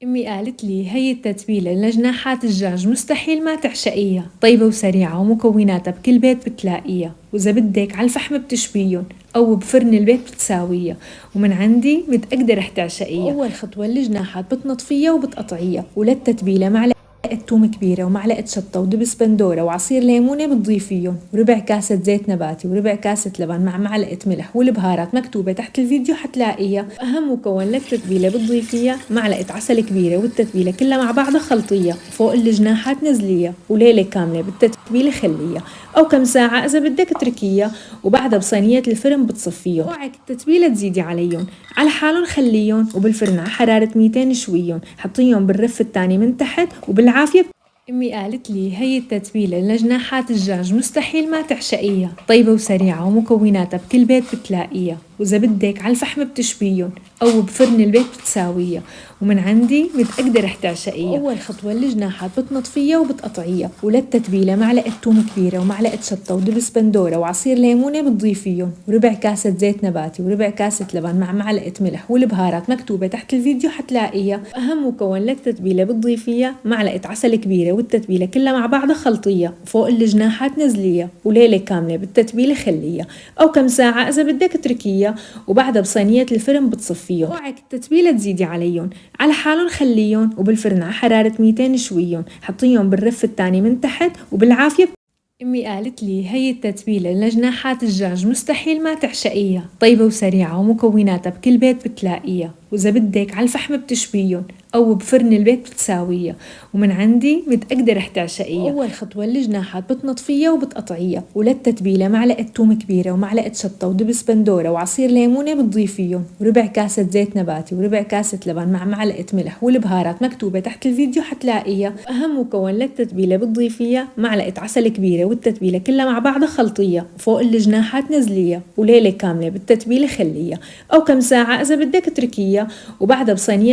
أمي قالت لي هي التتبيلة لجناحات الدجاج مستحيل ما تعشقيها، طيبة وسريعة ومكوناتها بكل بيت بتلاقيها، وإذا بدك على الفحم بتشويهم أو بفرن البيت بتساويها، ومن عندي متأكدة رح تعشقيها. أول خطوة الجناحات بتنطفيها وبتقطعيها، وللتتبيلة معلقة توم كبيرة ومعلقة شطة ودبس بندورة وعصير ليمونة بتضيفيهم، وربع كاسة زيت نباتي وربع كاسة لبن مع معلقة ملح، والبهارات مكتوبة تحت الفيديو حتلاقيها. وأهم مكون للتتبيلة بتضيفيها معلقة عسل كبيرة، والتتبيلة كلها مع بعضها خلطيها، فوق الجناحات نزليها، وليلة كاملة بالتتبيلة خليها، أو كم ساعة إذا بدك اتركيها، وبعدها بصينية الفرن بتصفيهم. اوعك التتبيلة تزيدي عليهم، على حالهم خليهم، وبالفرن على حرارة 200 شويهم، حطيهم بالرف الثاني من تحت وبالعافية. أمي قالت لي هي التتبيلة لجناحات الدجاج مستحيل ما تعشقيها، طيبة وسريعة ومكوناتها بكل بيت بتلاقيها، وإذا بدك على الفحم بتشويهم أو بفرن البيت بتساويها، ومن عندي متأكدة رح تعشقيها. أول خطوة الجناحات بتنطفيها وبتقطعيها، وللتتبيلة معلقة توم كبيرة ومعلقة شطة ودبس بندورة وعصير ليمونة بتضيفيهم، وربع كاسة زيت نباتي وربع كاسة لبن مع معلقة ملح، والبهارات مكتوبة تحت الفيديو حتلاقيها. أهم مكون للتتبيلة بتضيفيها معلقة عسل كبيرة، والتتبيلة كلها مع بعضها خلطيها، فوق الجناحات نزليها، وليلة كاملة بالتتبيلة خليها، أو كم ساعة إذا بدك اتركيها، وبعدها بصينية الفرن بتصفيهم. اوعك التتبيلة تزيدي عليهم، على حالهم خليهم، وبالفرن على حرارة 200 شويهم، حطيهم بالرف الثاني من تحت وبالعافية. أمي قالت لي هي التتبيلة لجناحات الدجاج مستحيل ما تعشقيها، طيبة وسريعة ومكوناتها بكل بيت بتلاقيها، وإذا بدك على الفحم بتشويهم أو بفرن البيت بتساويها، ومن عندي متأكدة رح تعشقيها. أول خطوة الجناحات بتنطفيها وبتقطعيها، وللتتبيلة معلقة توم كبيرة ومعلقة شطة ودبس بندورة وعصير ليمونة بتضيفيهم، وربع كاسة زيت نباتي وربع كاسة لبن مع معلقة ملح، والبهارات مكتوبة تحت الفيديو حتلاقيها. أهم مكون للتتبيلة بتضيفيها معلقة عسل كبيرة، والتتبيلة كلها مع بعضها خلطيها، فوق الجناحات نزليها، وليلة كاملة بالتتبيلة خليها، أو كم ساعة إذا بدك اتركيها، وبعدها بصينية